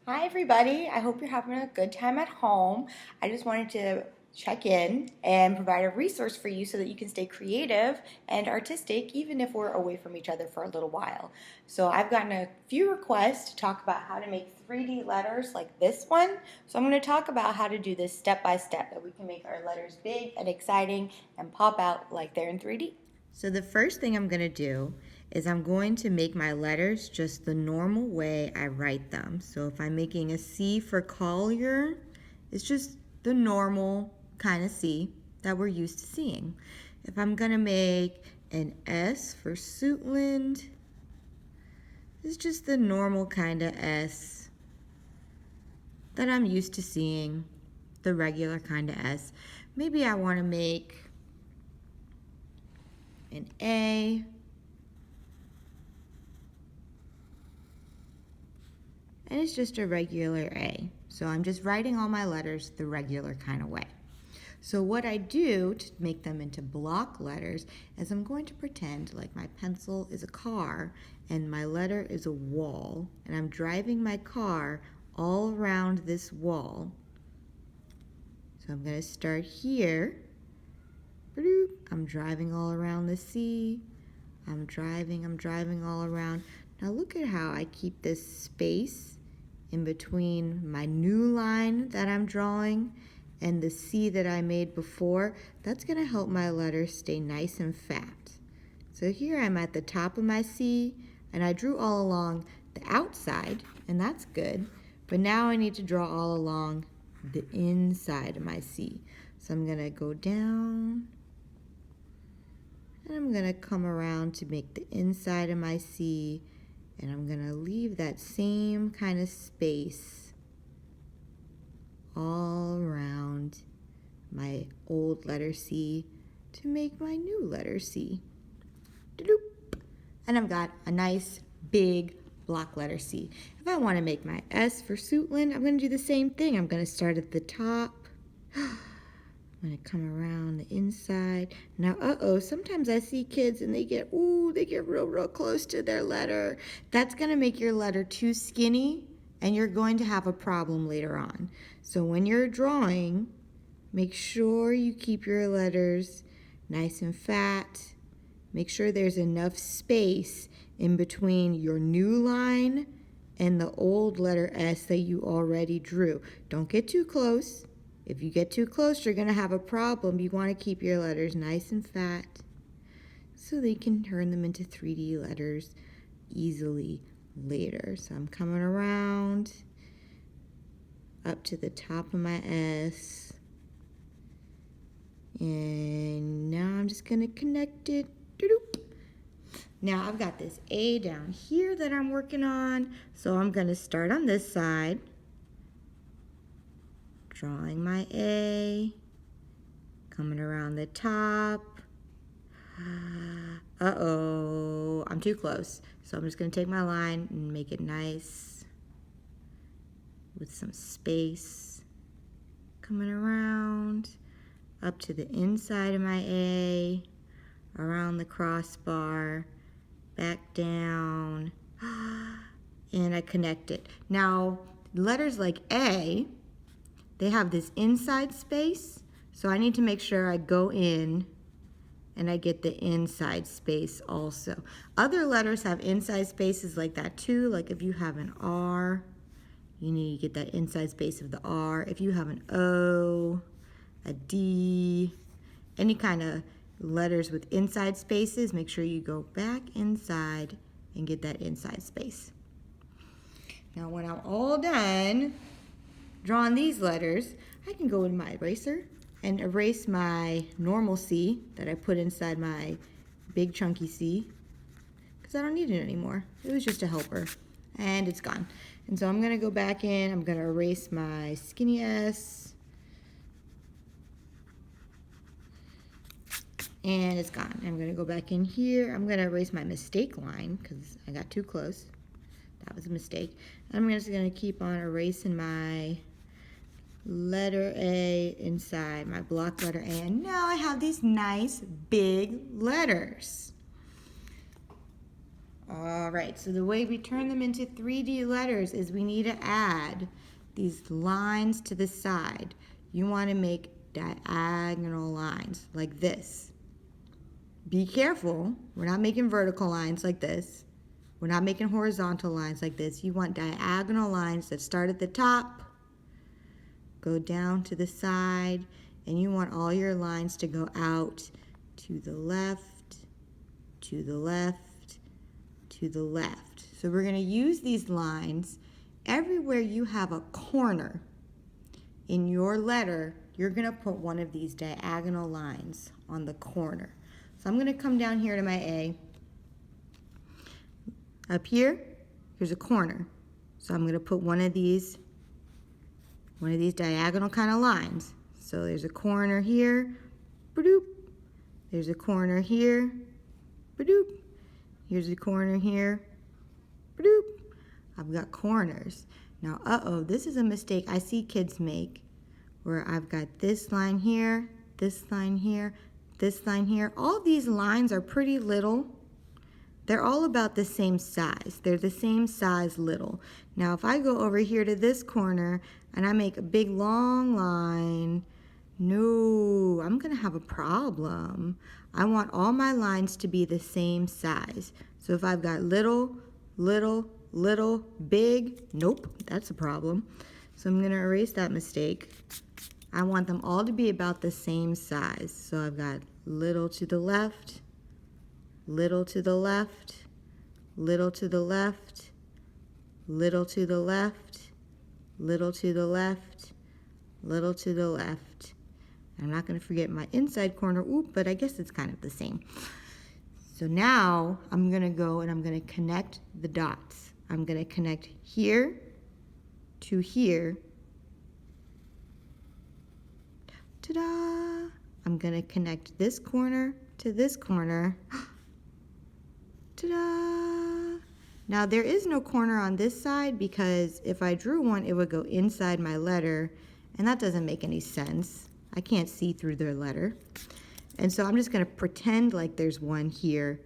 Hi, everybody. I hope you're having a good time at home. I just wanted to check in and provide a resource for you so that you can stay creative and artistic even if we're away from each other for a little while. So, I've gotten a few requests to talk about how to make 3D letters like this one. So, I'm going to talk about how to do this step by step that we can make our letters big and exciting and pop out like they're in 3D. So the first thing I'm going to do is I'm going to make my letters just the normal way I write them. So if I'm making a C for Collier, it's just the normal kind of C that we're used to seeing. If I'm going to make an S for Suitland, it's just the normal kind of S that I'm used to seeing, the regular kind of S. Maybe I want to make an A, and it's just a regular A. So I'm just writing all my letters the regular kind of way. So what I do to make them into block letters is I'm going to pretend like my pencil is a car and my letter is a wall, and I'm driving my car all around this wall. So I'm going to start here. I'm driving all around the C. I'm driving all around. Now look at how I keep this space in between my new line that I'm drawing and the C that I made before. That's going to help my letters stay nice and fat. So here I'm at the top of my C, and I drew all along the outside, and that's good. But now I need to draw all along the inside of my C. So I'm going to go down, and I'm going to come around to make the inside of my C, and I'm going to leave that same kind of space all around my old letter C to make my new letter C. And I've got a nice big block letter C. If I want to make my S for Suitland, I'm going to do the same thing. I'm going to start at the top. I'm going to come around the inside. Now, sometimes I see kids and they get real close to their letter. That's going to make your letter too skinny, and you're going to have a problem later on. So when you're drawing, make sure you keep your letters nice and fat. Make sure there's enough space in between your new line and the old letter S that you already drew. Don't get too close. If you get too close, you're going to have a problem. You want to keep your letters nice and fat so they can turn them into 3D letters easily later. So I'm coming around up to the top of my S. And now I'm just going to connect it. Now I've got this A down here that I'm working on. So I'm going to start on this side, drawing my A, coming around the top. I'm too close. So I'm just going to take my line and make it nice with some space. Coming around up to the inside of my A, around the crossbar, back down, and I connect it. Now, letters like A, they have this inside space, so I need to make sure I go in and I get the inside space also. Other letters have inside spaces like that too, like if you have an R, you need to get that inside space of the R. If you have an O, a D, any kind of letters with inside spaces, make sure you go back inside and get that inside space. Now when I'm all done drawing these letters, I can go in my eraser and erase my normal C that I put inside my big chunky C, because I don't need it anymore. It was just a helper, and it's gone. And so I'm going to go back in, I'm going to erase my skinny S, and it's gone. I'm going to go back in here. I'm going to erase my mistake line because I got too close. That was a mistake. I'm just going to keep on erasing my letter A inside my block letter A, and now I have these nice big letters. All right, so the way we turn them into 3D letters is we need to add these lines to the side. You want to make diagonal lines like this. Be careful, we're not making vertical lines like this. We're not making horizontal lines like this. You want diagonal lines that start at the top, go down to the side, and you want all your lines to go out to the left, to the left, to the left. So we're going to use these lines everywhere you have a corner in your letter. You're going to put one of these diagonal lines on the corner. So I'm going to come down here to my A. Up here, here's a corner. So I'm going to put one of these diagonal kind of lines. So there's a corner here, ba-doop. There's a corner here, ba-doop. Here's a corner here, ba-doop. I've got corners. Now, this is a mistake I see kids make where I've got this line here, this line here, this line here. All these lines are pretty little. They're all about the same size. They're the same size little. Now, if I go over here to this corner and I make a big long line, no, I'm gonna have a problem. I want all my lines to be the same size. So if I've got little, little, little, big, nope, that's a problem. So I'm gonna erase that mistake. I want them all to be about the same size. So I've got little to the left, little to the left, little to the left, little to the left, little to the left, little to the left. I'm not going to forget my inside corner, but I guess it's kind of the same. So now I'm going to go and I'm going to connect the dots. I'm going to connect here to here. Ta-da! I'm going to connect this corner to this corner. Ta-da! Now there is no corner on this side because if I drew one, it would go inside my letter, and that doesn't make any sense. I can't see through their letter. And so I'm just going to pretend like there's one here.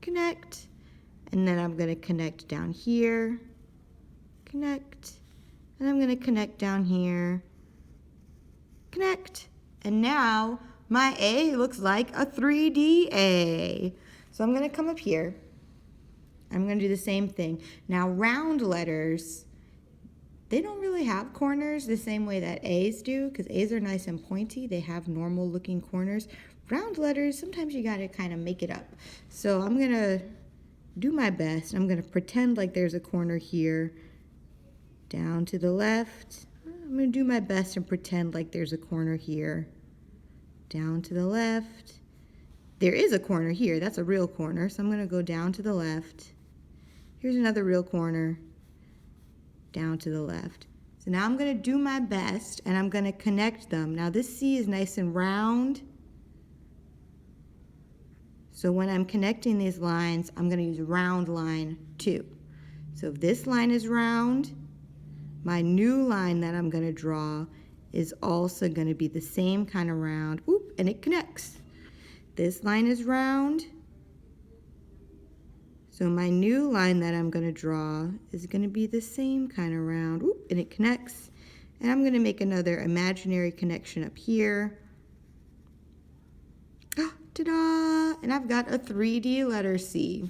Connect. And then I'm going to connect down here. Connect. And I'm going to connect down here. Connect. And now my A looks like a 3D A. So I'm going to come up here. I'm going to do the same thing. Now round letters, they don't really have corners the same way that A's do, because A's are nice and pointy. They have normal looking corners. Round letters, sometimes you got to kind of make it up. So I'm going to do my best. I'm going to pretend like there's a corner here. Down to the left. I'm going to do my best and pretend like there's a corner here. Down to the left. There is a corner here. That's a real corner. So I'm going to go down to the left. Here's another real corner. Down to the left. So now I'm going to do my best and I'm going to connect them. Now this C is nice and round. So when I'm connecting these lines, I'm going to use round line 2. So if this line is round, my new line that I'm going to draw is also going to be the same kind of round. And it connects. This line is round. So my new line that I'm going to draw is going to be the same kind of round. And it connects. And I'm going to make another imaginary connection up here. Ta-da! And I've got a 3D letter C.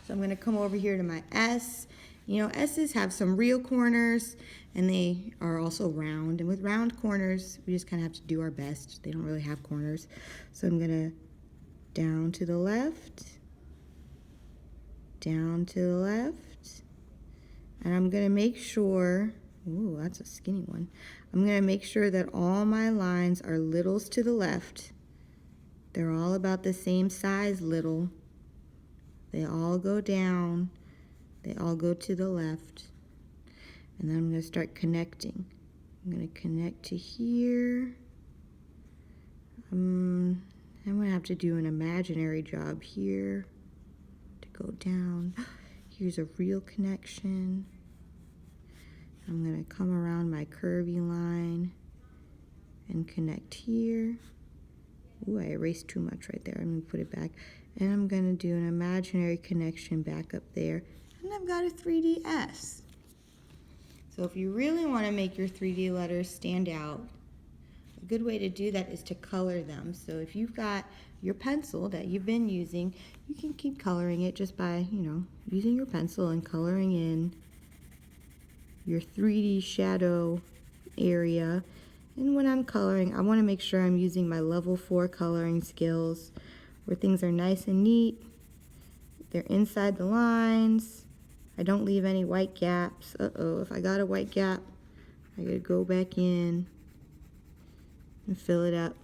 So I'm going to come over here to my S. You know, S's have some real corners, and they are also round. And with round corners, we just kind of have to do our best. They don't really have corners. So I'm going to down to the left, down to the left, and I'm going to make sure, that's a skinny one. I'm going to make sure that all my lines are littles to the left. They're all about the same size little. They all go down. They all go to the left. And then I'm going to start connecting. I'm going to connect to here. I'm going to have to do an imaginary job here to go down. Here's a real connection. I'm going to come around my curvy line and connect here. I erased too much right there. I'm going to put it back. And I'm going to do an imaginary connection back up there. And I've got a 3D S. So if you really want to make your 3D letters stand out, a good way to do that is to color them. So if you've got your pencil that you've been using, you can keep coloring it just by, using your pencil and coloring in your 3D shadow area. And when I'm coloring, I want to make sure I'm using my level 4 coloring skills where things are nice and neat. They're inside the lines. I don't leave any white gaps. Uh-oh, if I got a white gap, I gotta go back in and fill it up.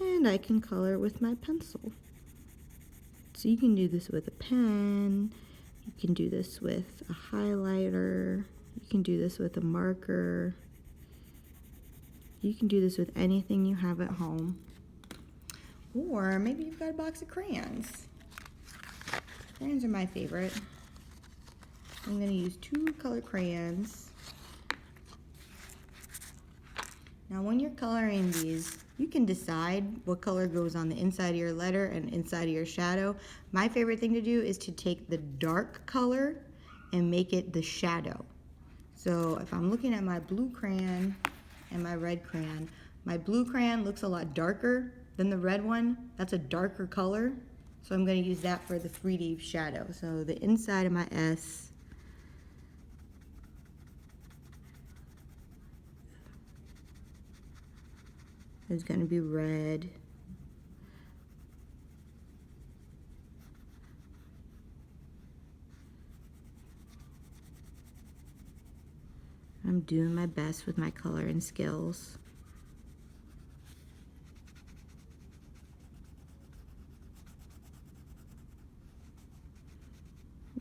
And I can color with my pencil. So you can do this with a pen, you can do this with a highlighter, you can do this with a marker, you can do this with anything you have at home. Or maybe you've got a box of crayons. Crayons are my favorite. I'm going to use 2 color crayons. Now when you're coloring these, you can decide what color goes on the inside of your letter and inside of your shadow. My favorite thing to do is to take the dark color and make it the shadow. So if I'm looking at my blue crayon and my red crayon, my blue crayon looks a lot darker than the red one. That's a darker color. So I'm going to use that for the 3D shadow. So the inside of my S is going to be red. I'm doing my best with my coloring skills.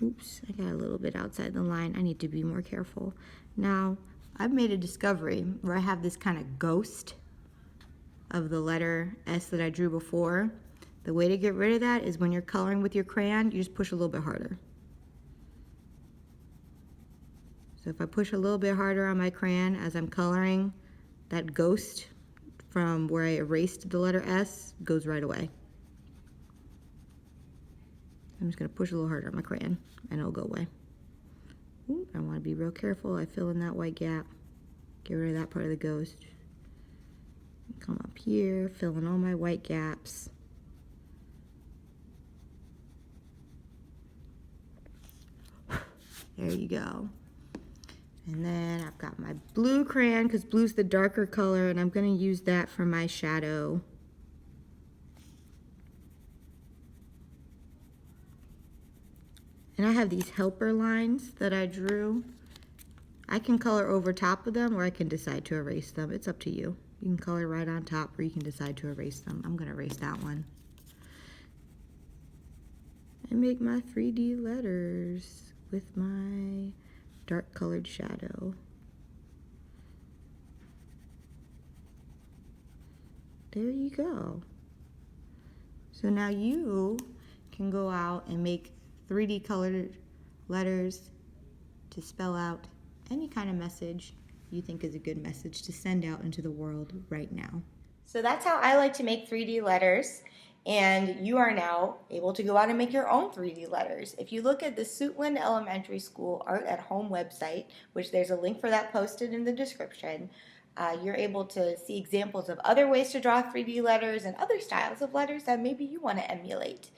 Oops, I got a little bit outside the line. I need to be more careful. Now, I've made a discovery where I have this kind of ghost of the letter S that I drew before. The way to get rid of that is when you're coloring with your crayon, you just push a little bit harder. So if I push a little bit harder on my crayon as I'm coloring, that ghost from where I erased the letter S goes right away. I'm just going to push a little harder on my crayon and it'll go away. Ooh, I want to be real careful. I fill in that white gap. Get rid of that part of the ghost. Come up here, fill in all my white gaps. There you go. And then I've got my blue crayon because blue's the darker color, and I'm going to use that for my shadow. And I have these helper lines that I drew. I can color over top of them or I can decide to erase them. It's up to you. You can color right on top or you can decide to erase them. I'm going to erase that one. And make my 3D letters with my dark colored shadow. There you go. So now you can go out and make 3D colored letters to spell out any kind of message you think is a good message to send out into the world right now. So that's how I like to make 3D letters, and you are now able to go out and make your own 3D letters. If you look at the Suitland Elementary School Art at Home website, which there's a link for that posted in the description, you're able to see examples of other ways to draw 3D letters and other styles of letters that maybe you want to emulate.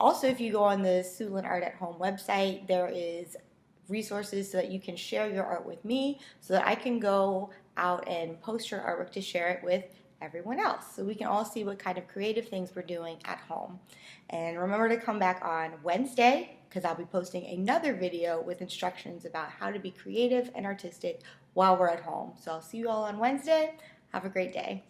Also, if you go on the Suitland Art at Home website, there is resources so that you can share your art with me so that I can go out and post your artwork to share it with everyone else so we can all see what kind of creative things we're doing at home. And remember to come back on Wednesday because I'll be posting another video with instructions about how to be creative and artistic while we're at home. So I'll see you all on Wednesday. Have a great day.